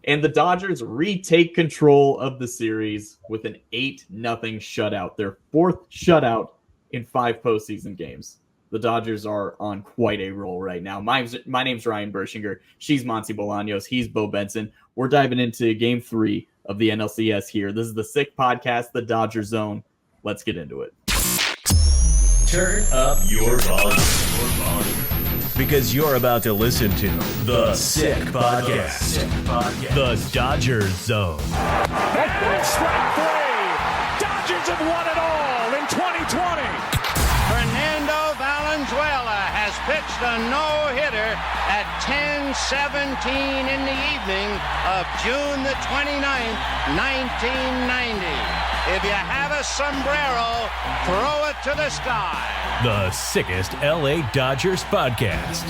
And the Dodgers retake control of the series with an 8-0 shutout, their fourth shutout in 5 postseason games. The Dodgers are on quite a roll right now. My name's Ryan Bershinger. She's Monse Bolaños. He's Beau Benson. We're diving into Game 3 of the NLCS here. This is the Sick Podcast, the Dodger Zone. Let's get into it. Turn up your volume. Because you're about to listen to the Sick Podcast. The Dodgers Zone. Strike 3. Dodgers have won it all in 2020. Fernando Valenzuela has pitched a no-hitter at 10:17 in the evening of June the 29th, 1990. If you have a sombrero, throw it to the sky. The sickest LA Dodgers podcast.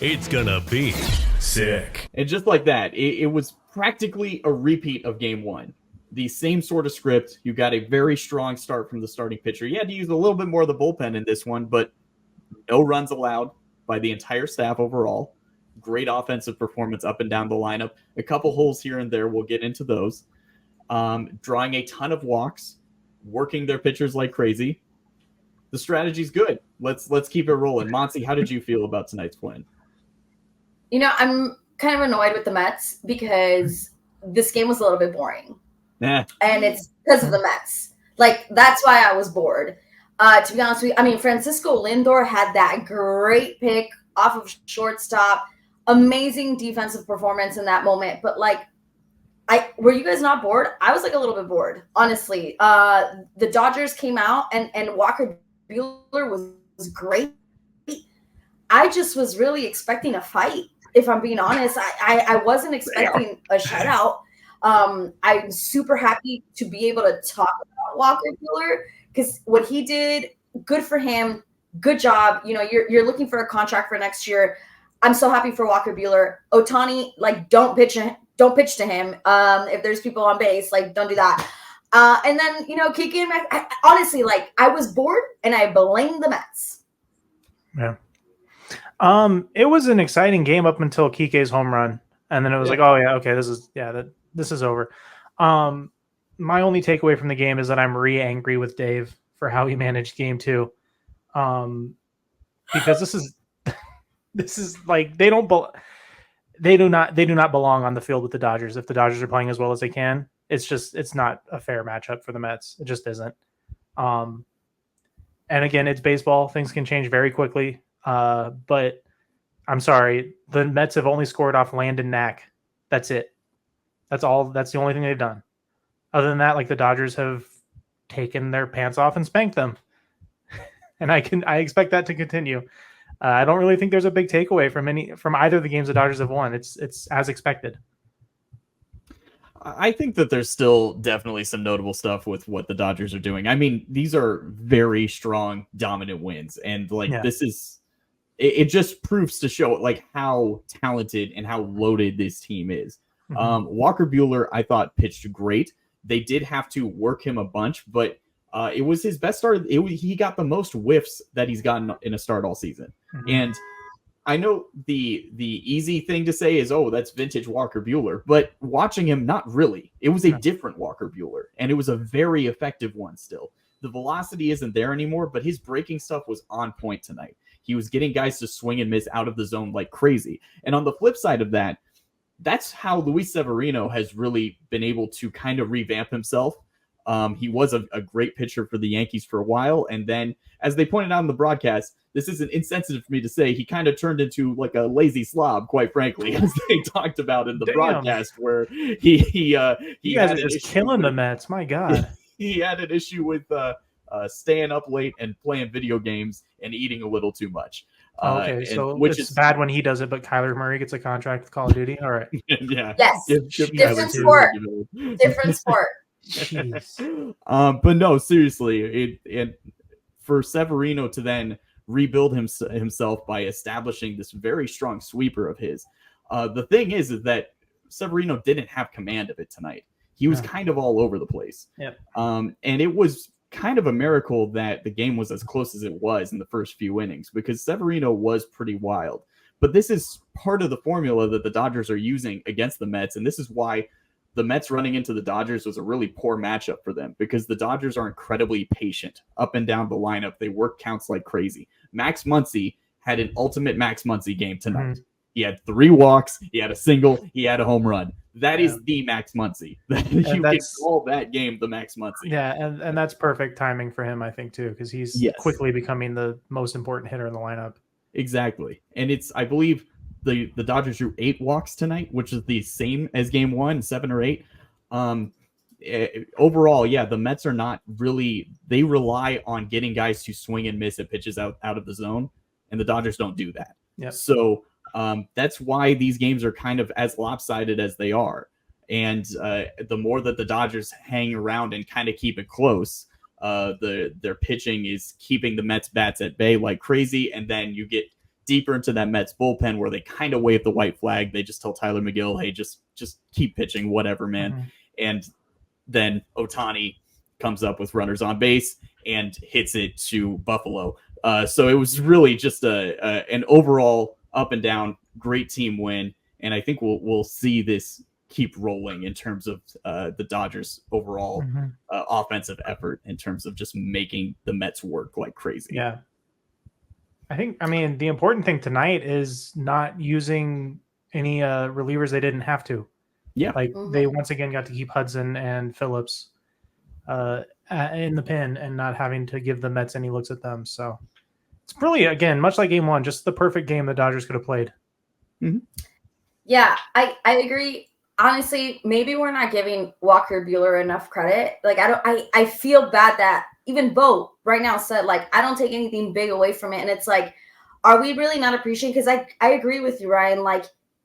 It's gonna be sick. And just like that, it was practically a repeat of Game 1. The same sort of script. You got a very strong start from the starting pitcher. You had to use a little bit more of the bullpen in this one, but no runs allowed by the entire staff overall. Great offensive performance up and down the lineup. A couple holes here and there. We'll get into those. Drawing a ton of walks, working their pitchers like crazy. The strategy's good. Let's keep it rolling. Monse, how did you feel about tonight's win? You know, I'm kind of annoyed with the Mets because this game was a little bit boring. Yeah. And it's because of the Mets. Like, that's why I was bored. To be honest with you, I mean, Francisco Lindor had that great pick off of shortstop. Amazing defensive performance in that moment. But, like, were you guys not bored? I was, like, a little bit bored, honestly. The Dodgers came out, and Walker Buehler was great. I just was really expecting a fight, if I'm being honest. I wasn't expecting a shutout. I'm super happy to be able to talk about Walker Buehler because what he did, good for him, good job. You know, you're looking for a contract for next year. I'm so happy for Walker Buehler. Ohtani, like, don't pitch to him. If there's people on base, like, don't do that. And then, you know, kicking back. Honestly, like, I was bored and I blame the Mets. Yeah. It was an exciting game up until Kike's home run. And then it was like, oh yeah, okay, this is over. My only takeaway from the game is that I'm angry with Dave for how he managed Game 2. Because this is like they do not belong on the field with the Dodgers. If the Dodgers are playing as well as they can, it's not a fair matchup for the Mets. It just isn't. And again, it's baseball. Things can change very quickly. But I'm sorry, the Mets have only scored off Landon Knack. That's it. That's all. That's the only thing they've done. Other than that, like, the Dodgers have taken their pants off and spanked them, and I expect that to continue. I don't really think there's a big takeaway from either of the games the Dodgers have won. It's as expected. I think that there's still definitely some notable stuff with what the Dodgers are doing. I mean, these are very strong, dominant wins, and this is. It just proves to show like how talented and how loaded this team is. Mm-hmm. Walker Buehler, I thought, pitched great. They did have to work him a bunch, but it was his best start. He got the most whiffs that he's gotten in a start all season. Mm-hmm. And I know the easy thing to say is, oh, that's vintage Walker Buehler. But watching him, not really. It was a different Walker Buehler, and it was a very effective one still. The velocity isn't there anymore, but his breaking stuff was on point tonight. He was getting guys to swing and miss out of the zone like crazy. And on the flip side of that, that's how Luis Severino has really been able to kind of revamp himself. He was a great pitcher for the Yankees for a while. And then, as they pointed out in the broadcast, this isn't insensitive for me to say, he kind of turned into like a lazy slob, quite frankly, as they talked about in the broadcast, where he you guys are just killing the Mets. My God. He had an issue with staying up late and playing video games and eating a little too much. Okay, so which is bad when he does it, but Kyler Murray gets a contract with Call of Duty. All right. Yeah. Yes. Different sport. Different sport. Jeez. But no, seriously, it for Severino to then rebuild himself by establishing this very strong sweeper of his. The thing is that Severino didn't have command of it tonight. He was kind of all over the place. Yep. And it was kind of a miracle that the game was as close as it was in the first few innings, because Severino was pretty wild. But this is part of the formula that the Dodgers are using against the Mets, and this is why the Mets running into the Dodgers was a really poor matchup for them, because the Dodgers are incredibly patient up and down the lineup. They work counts like crazy. Max Muncy had an ultimate Max Muncy game tonight. He had 3 walks, he had a single, he had a home run. That is the Max Muncy. You can call that game the Max Muncy. Yeah, and that's perfect timing for him, I think, too, because he's quickly becoming the most important hitter in the lineup. Exactly. And I believe the Dodgers drew 8 walks tonight, which is the same as game 1, 7 or 8. Overall, the Mets are not really, they rely on getting guys to swing and miss at pitches out of the zone, and the Dodgers don't do that. So that's why these games are kind of as lopsided as they are. And the more that the Dodgers hang around and kind of keep it close, their pitching is keeping the Mets bats at bay like crazy. And then you get deeper into that Mets bullpen where they kind of wave the white flag. They just tell Tyler McGill, hey, just keep pitching, whatever, man. And then Ohtani comes up with runners on base and hits it to Buffalo. So it was really just an overall up and down great team win. And I think we'll see this keep rolling in terms of the Dodgers overall offensive effort, in terms of just making the Mets work like crazy. Yeah. I mean, the important thing tonight is not using any relievers they didn't have to. Yeah. They once again got to keep Hudson and Phillips in the pen and not having to give the Mets any looks at them. So it's really, again, much like game 1, just the perfect game the Dodgers could have played. Yeah, I agree. Honestly, maybe we're not giving Walker Buehler enough credit. I feel bad that even Beau right now said, I don't take anything big away from it. And it's are we really not appreciating? Because I agree with you, Ryan.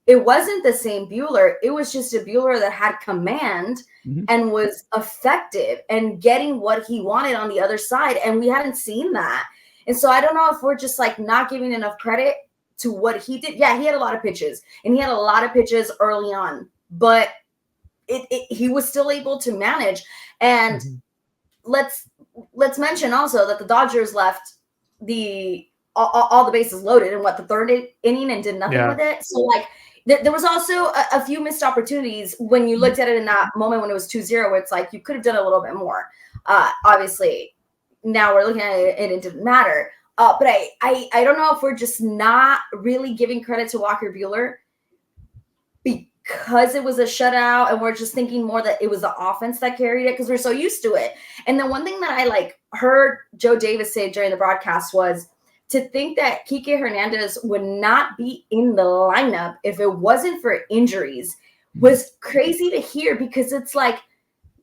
It wasn't the same Buehler. It was just a Buehler that had command and was effective and getting what he wanted on the other side. And we hadn't seen that. And so I don't know if we're just not giving enough credit to what he did. Yeah, he had a lot of pitches, and he had a lot of pitches early on, but he was still able to manage. And let's mention also that the Dodgers left all the bases loaded in the 3rd inning and did nothing with it. So there was also a few missed opportunities when you looked at it in that moment when it was 2-0, where it's you could have done a little bit more. Obviously, now we're looking at it and it didn't matter. But I don't know if we're just not really giving credit to Walker Buehler because it was a shutout, and we're just thinking more that it was the offense that carried it because we're so used to it. And the one thing that I heard Joe Davis say during the broadcast was to think that Kike Hernandez would not be in the lineup if it wasn't for injuries was crazy to hear, because it's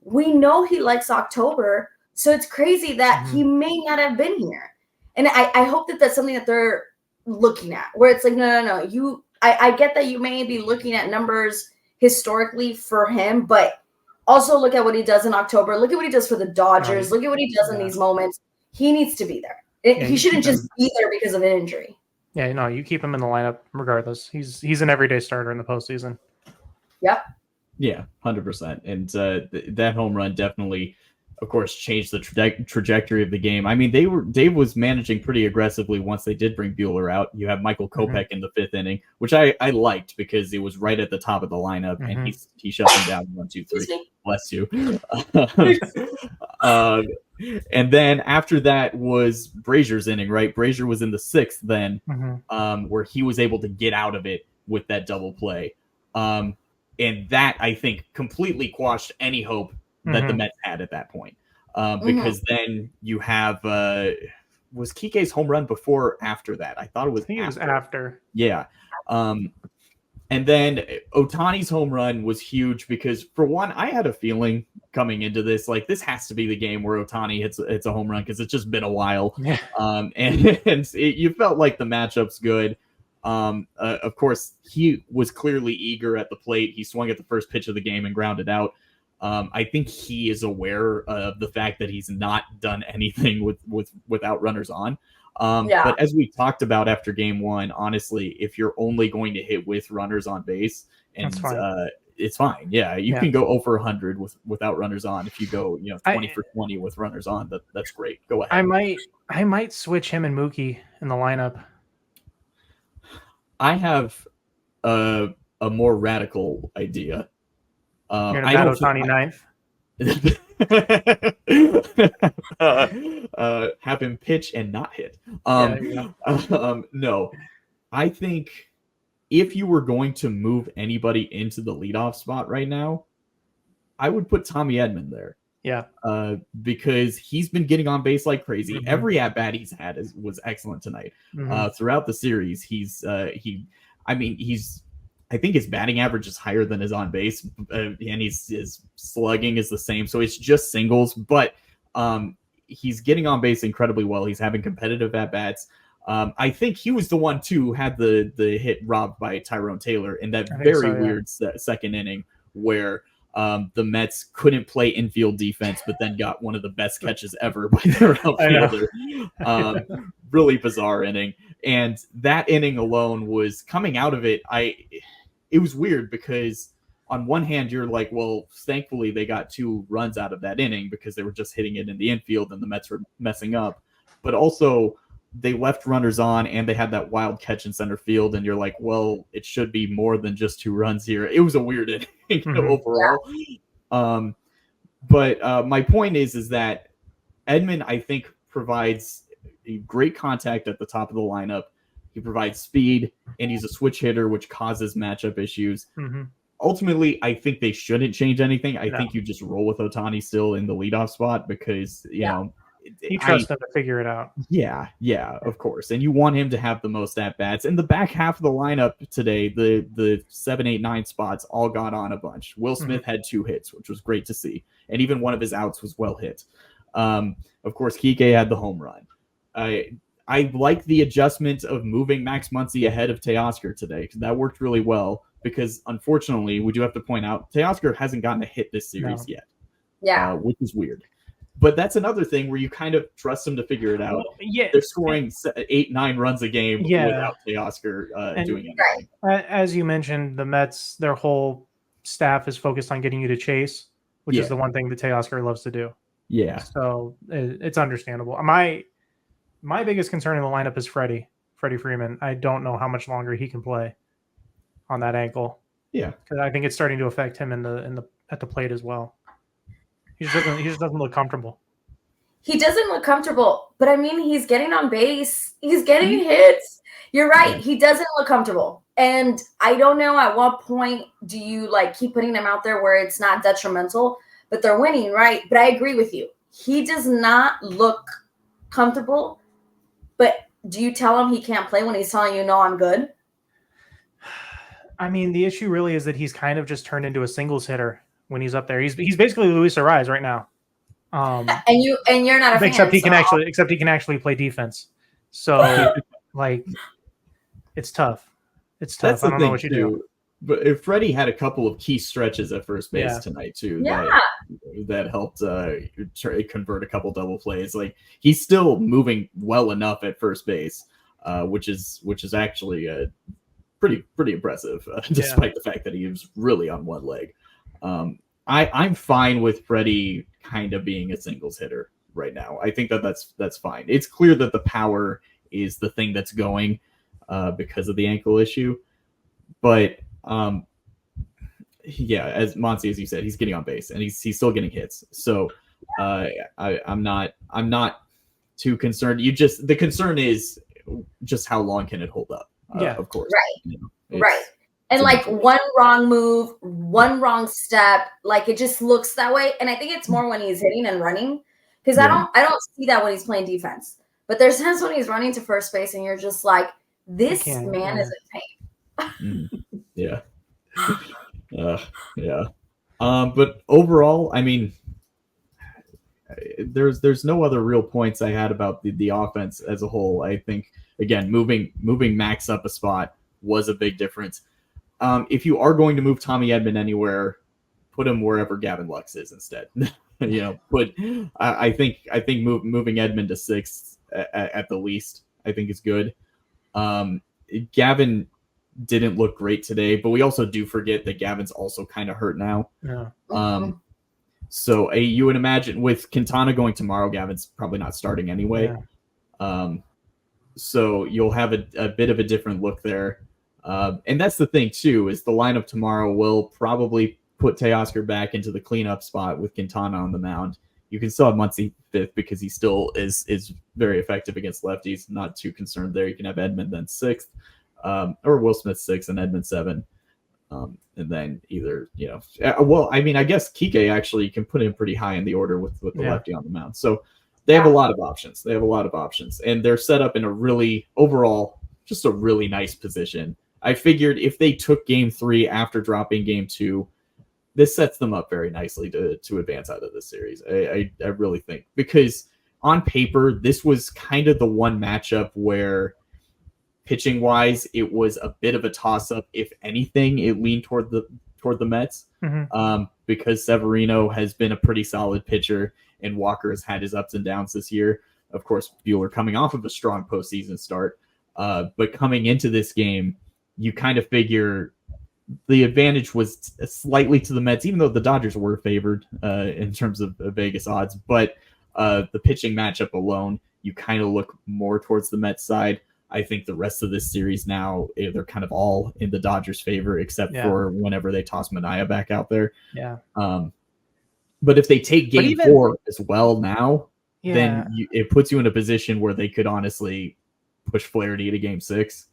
we know he likes October, so it's crazy that he may not have been here. And I hope that that's something that they're looking at, where it's no. I get that you may be looking at numbers historically for him, but also look at what he does in October. Look at what he does for the Dodgers. Look at what he does in these moments. He needs to be there. He shouldn't just be there because of an injury. Yeah, no, you keep him in the lineup regardless. He's an everyday starter in the postseason. Yep. Yeah, 100%. And that home run definitely, of course, changed the trajectory of the game. I mean, Dave was managing pretty aggressively once they did bring Buehler out. You have Michael Kopech in the 5th inning, which I liked because it was right at the top of the lineup, and he shut them down 1, 2, 3. Bless you. And then after that was Brazier's inning, right? Brazier was in the 6th then, where he was able to get out of it with that double play. And that, I think, completely quashed any hope that the Mets had at that point. Because then you have was Kike's home run before or after that? I thought it was after. It was after. Yeah. And then Ohtani's home run was huge because, for one, I had a feeling coming into this, this has to be the game where Ohtani hits a home run because it's just been a while. Yeah. You felt like the matchup's good. Of course, he was clearly eager at the plate. He swung at the first pitch of the game and grounded out. I think he is aware of the fact that he's not done anything without runners on. But as we talked about after game 1, honestly, if you're only going to hit with runners on base, and it's fine. Yeah, you can go over 100 without runners on. If you go 20 for 20 with runners on, that's great. Go ahead. I might switch him and Mookie in the lineup. I have a more radical idea. You're gonna bat Ohtani ninth. Have him pitch and not hit. No, I think if you were going to move anybody into the leadoff spot right now, I would put Tommy Edman there. Yeah. Because he's been getting on base like crazy. Mm-hmm. Every at bat he's had was excellent tonight. Mm-hmm. Throughout the series, I think his batting average is higher than his on base, and his slugging is the same. So it's just singles, but he's getting on base incredibly well. He's having competitive at bats. I think he was the one too who had the hit robbed by Tyrone Taylor in that weird second inning where the Mets couldn't play infield defense, but then got one of the best catches ever by their outfielder. Really bizarre inning. And that inning alone was coming out of it. It was weird because on one hand, you're like, well, thankfully they got 2 runs out of that inning because they were just hitting it in the infield and the Mets were messing up. But also they left runners on and they had that wild catch in center field. And you're like, well, it should be more than just 2 runs here. It was a weird inning overall. But my point is that Edman, I think, provides a great contact at the top of the lineup. He provides speed, and he's a switch hitter, which causes matchup issues. Mm-hmm. Ultimately, I think they shouldn't change anything. I think you just roll with Ohtani still in the leadoff spot because, you know, you trust him to figure it out. Yeah, of course. And you want him to have the most at-bats. And the back half of the lineup today, the 7, 8, 9 spots all got on a bunch. Will Smith had 2 hits, which was great to see. And even one of his outs was well hit. Of course, Kike had the home run. I like the adjustment of moving Max Muncy ahead of Teoscar today because that worked really well. Because unfortunately, we do have to point out Teoscar hasn't gotten a hit this series yet. Yeah, which is weird. But that's another thing where you kind of trust them to figure it out. Yeah, they're scoring 8, 9 runs a game without Teoscar doing anything. As you mentioned, the Mets, their whole staff is focused on getting you to chase, which is the one thing that Teoscar loves to do. Yeah, so it's understandable. My biggest concern in the lineup is Freddie Freeman. I don't know how much longer he can play on that ankle. Yeah, because I think it's starting to affect him at the plate as well. He just doesn't look comfortable. He doesn't look comfortable, but I mean, he's getting on base. He's getting hits. You're right. He doesn't look comfortable. And I don't know at what point do you keep putting him out there where it's not detrimental, but they're winning, right? But I agree with you. He does not look comfortable, but do you tell him he can't play when he's telling you, no, I'm good? I mean, the issue really is that he's kind of just turned into a singles hitter when he's up there. He's basically Luis Ariz right now. And you're not a fan. Except he can actually play defense. So it's tough. It's tough. I don't know what you do. But if Freddie had a couple of key stretches at first base tonight too, that helped convert a couple double plays. He's still moving well enough at first base, which is actually pretty impressive, despite the fact that he was really on one leg. I'm fine with Freddie kind of being a singles hitter right now. I think that's fine. It's clear that the power is the thing that's going because of the ankle issue, but as Monse, as you said, he's getting on base and he's still getting hits. So I'm not too concerned. The concern is just how long can it hold up? Of course, right, right. And one wrong move, one wrong step, it just looks that way. And I think it's more when he's hitting and running, because I don't see that when he's playing defense. But there's times when he's running to first base, and you're just like, this man is in pain. Yeah. But overall, I mean, there's no other real points I had about the offense as a whole. I think again, moving Max up a spot was a big difference. If you are going to move Tommy Edman anywhere, put him wherever Gavin Lux is instead. I think moving Edman to 6th at the least, I think is good. Gavin didn't look great today, but we also do forget that Gavin's also kind of hurt now. Yeah. So you would imagine with Quintana going tomorrow, Gavin's probably not starting anyway. Yeah. So you'll have a bit of a different look there. And that's the thing too, is the lineup tomorrow will probably put Teoscar back into the cleanup spot with Quintana on the mound. You can still have Muncy fifth because he still is very effective against lefties. Not too concerned there. You can have Edman then sixth, or Will Smith sixth and Edman seven. And then either, I guess Kike actually you can put him pretty high in the order with the lefty on the mound. So they have a lot of options. And they're set up in a really nice position. I figured if they took game 3 after dropping game 2, this sets them up very nicely to advance out of this series. I really think, because on paper, this was kind of the one matchup where pitching wise, it was a bit of a toss up. If anything, it leaned toward the Mets, because Severino has been a pretty solid pitcher and Walker has had his ups and downs this year. Of course, Buehler coming off of a strong postseason start, but coming into this game, you kind of figure the advantage was slightly to the Mets, even though the Dodgers were favored in terms of Vegas odds. But the pitching matchup alone, you kind of look more towards the Mets side. I think the rest of this series now, they're kind of all in the Dodgers' favor, except for whenever they toss Manaea back out there. Yeah. But if they take game 4 as well now, then it puts you in a position where they could honestly push Flaherty to game 6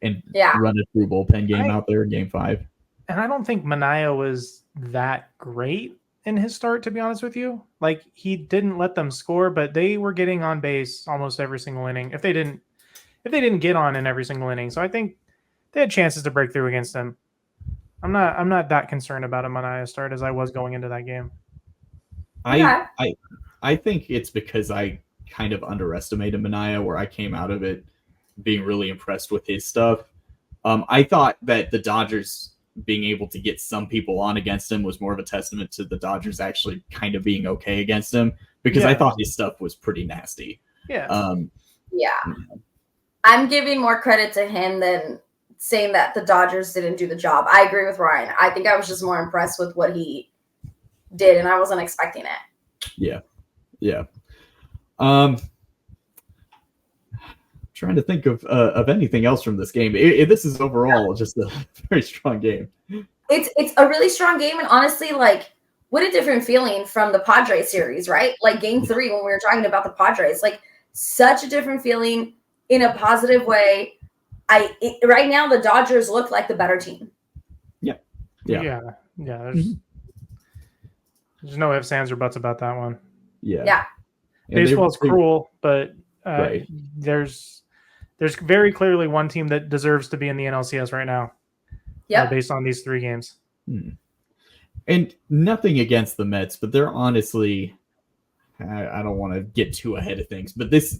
and run a true bullpen game out there in game 5. And I don't think Manaea was that great in his start, to be honest with you. Like, he didn't let them score, but they were getting on base almost every single inning. If they didn't get on in every single inning. So I think they had chances to break through against him. I'm not that concerned about a Manaea start as I was going into that game. I think it's because I kind of underestimated Manaea, where I came out of it being really impressed with his stuff. I thought that the Dodgers being able to get some people on against him was more of a testament to the Dodgers actually kind of being okay against him, because I thought his stuff was pretty nasty. Yeah. I'm giving more credit to him than saying that the Dodgers didn't do the job. I agree with Ryan. I think I was just more impressed with what he did, and I wasn't expecting it. Yeah. Trying to think of anything else from this game. This is overall just a very strong game. It's a really strong game, and honestly, like, what a different feeling from the Padres series, right? Like game 3 when we were talking about the Padres, like such a different feeling in a positive way. Right now the Dodgers look like the better team. Yeah. There's no ifs, ands, or buts about that one. Yeah. Baseball's cruel, but there's very clearly one team that deserves to be in the NLCS right now. Based on these 3 games. And nothing against the Mets, but they're honestly, I don't want to get too ahead of things, but this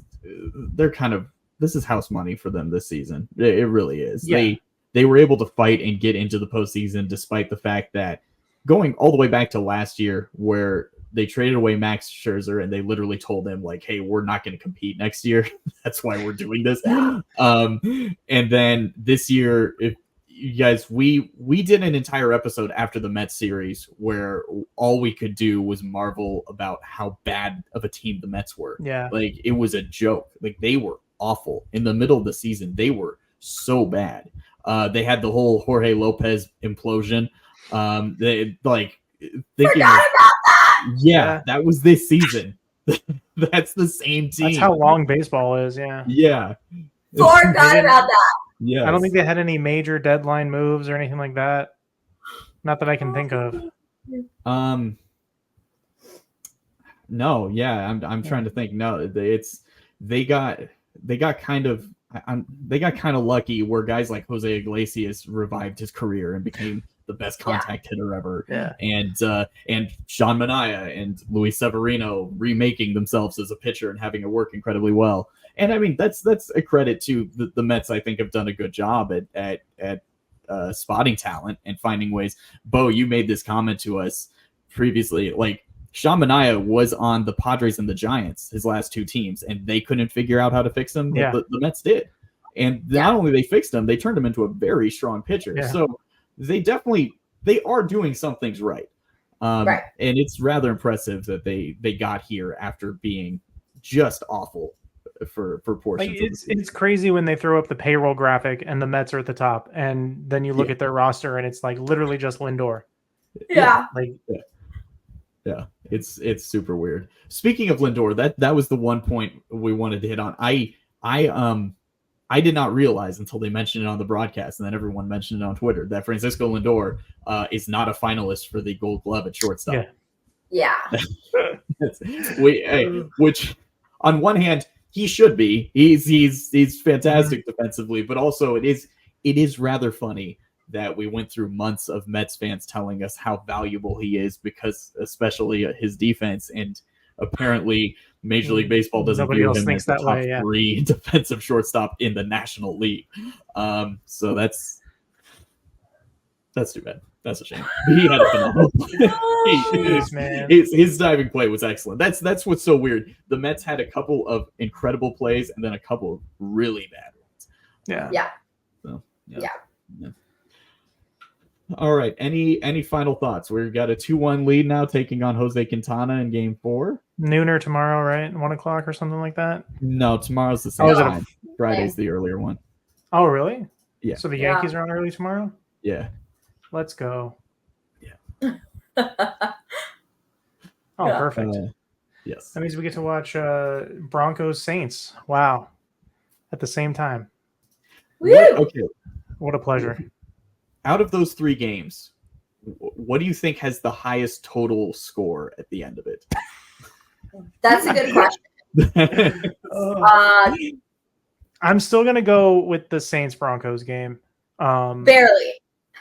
is house money for them this season. It really is. Yeah. They were able to fight and get into the postseason despite the fact that going all the way back to last year, where they traded away Max Scherzer and they literally told him, like, hey, we're not going to compete next year. That's why we're doing this. And then this year, if you guys, we did an entire episode after the Mets series where all we could do was marvel about how bad of a team the Mets were. Yeah. Like, it was a joke. Like, they were awful in the middle of the season. They were so bad. They had the whole Jorge Lopez implosion. They like thinking, forgot about that. Yeah, that was this season. That's the same team. That's how long baseball is. Yeah. Forgot about that. Yeah. I don't think they had any major deadline moves or anything like that. Not that I can think of. No. Yeah. I'm trying to think. No, they got kind of lucky where guys like Jose Iglesias revived his career and became the best contact hitter ever. Yeah. And Sean Manaea and Luis Severino remaking themselves as a pitcher and having it work incredibly well. And I mean, that's a credit to the Mets. I think have done a good job at spotting talent and finding ways. Beau, you made this comment to us previously, like, Sean Manaea was on the Padres and the Giants, his last 2 teams, and they couldn't figure out how to fix him. Yeah. The Mets did. And not only they fixed him, they turned him into a very strong pitcher. Yeah. So they are doing some things right. And it's rather impressive that they got here after being just awful for portions. It's crazy when they throw up the payroll graphic and the Mets are at the top, and then you look at their roster and it's like literally just Lindor. Yeah. Yeah, it's super weird. Speaking of Lindor, that was the one point we wanted to hit on. I did not realize until they mentioned it on the broadcast, and then everyone mentioned it on Twitter, that Francisco Lindor is not a finalist for the Gold Glove at shortstop. Yeah. Which on one hand he should be. He's fantastic defensively, but also it is rather funny that we went through months of Mets fans telling us how valuable he is because especially his defense, and apparently Major League Baseball doesn't view him as the top 3 defensive shortstop in the National League. So that's too bad. That's a shame. He had a phenomenal his diving play was excellent. That's what's so weird. The Mets had a couple of incredible plays and then a couple of really bad ones. Yeah. So, yeah. All right. Any final thoughts? We've got a 2-1 lead now, taking on Jose Quintana in Game 4. Nooner tomorrow, right? 1 o'clock or something like that. No, tomorrow's the same time. Friday's the earlier one. Oh, really? Yeah. So the Yankees are on early tomorrow? Yeah. Let's go. Yeah. Perfect. Yes. That means we get to watch Broncos Saints. Wow. At the same time. Okay. What a pleasure. Out of those 3 games, what do you think has the highest total score at the end of it? That's a good question. I'm still going to go with the Saints-Broncos game. Barely.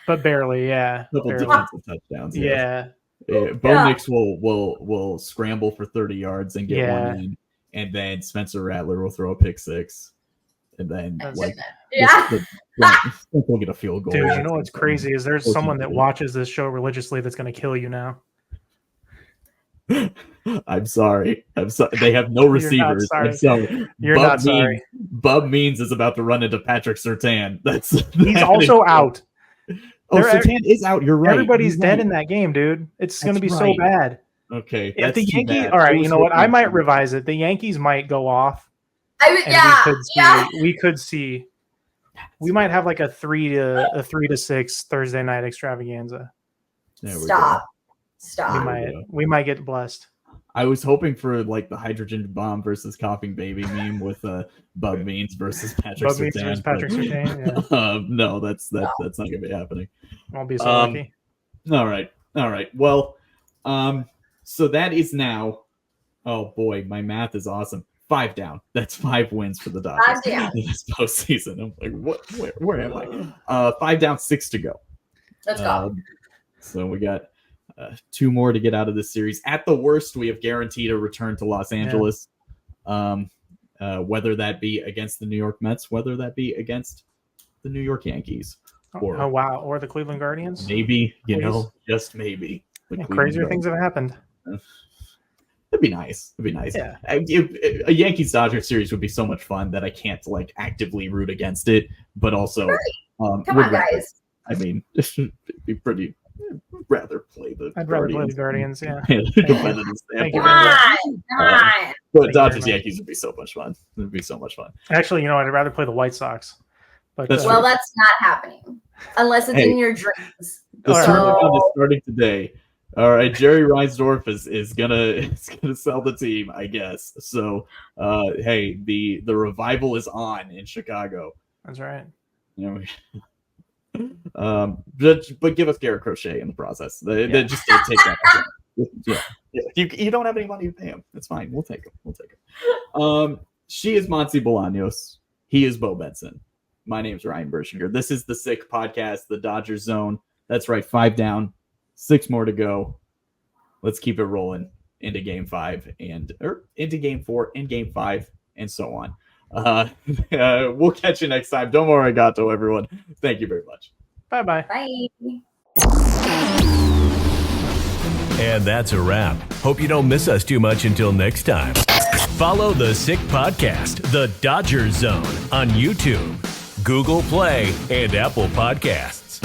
But barely, yeah. Couple defensive touchdowns. Yeah. Bo Nix will scramble for 30 yards and get one in, and then Spencer Rattler will throw a pick 6. And then we'll get a field goal. Dude, you know what's crazy is there's someone that watches this show religiously that's going to kill you now. I'm sorry. They have no receivers. You're not sorry. Bub Means is about to run into Patrick Surtain. He's also out. Surtain is out. You're right. Everybody's dead in that game, dude. It's going to be so bad. Okay. If the Yankees, all right, you know what? I might revise it. The Yankees might go off. We could see. We might have like a 3 to 6 Thursday night extravaganza. Stop. We might get blessed. I was hoping for like the hydrogen bomb versus coughing baby meme with Bub Means versus Patrick Surtain. Yeah. No, that's not gonna be happening. I'll be so lucky. All right. Well, so that is now. Oh boy, my math is awesome. 5 down. That's 5 wins for the Dodgers in this postseason. I'm like, what? Where am I? 5 down, 6 to go. Let's go. So we got 2 more to get out of this series. At the worst, we have guaranteed a return to Los Angeles. Whether that be against the New York Mets, whether that be against the New York Yankees. Oh wow! Or the Cleveland Guardians. Maybe, just maybe. Crazier things have happened. It'd be nice. Yeah. A Yankees-Dodgers series would be so much fun that I can't like actively root against it, but also come on, guys. I mean, it'd be pretty. Rather play the. I'd rather play the Guardians. Yeah. Come on. But Dodgers Yankees would be so much fun. It'd be so much fun. Actually, I'd rather play the White Sox. But that's not happening unless it's in your dreams. The tournament is starting today. All right, Jerry Reinsdorf is gonna sell the team, I guess. So, hey, the revival is on in Chicago. That's right. But give us Garrett Crochet in the process. Just take that. You don't have any money to pay him. That's fine. We'll take him. She is Monse Bolaños. He is Bo Benson. My name's Ryan Bershinger. This is the Sick Podcast, the Dodgers Zone. That's right. 5 down, 6 more to go. Let's keep it rolling into Game 5 or into Game 4 and Game 5 and so on. We'll catch you next time. Domo arigato, everyone. Thank you very much. Bye-bye. Bye. And that's a wrap. Hope you don't miss us too much until next time. Follow the Sick Podcast, The Dodgers Zone, on YouTube, Google Play, and Apple Podcasts.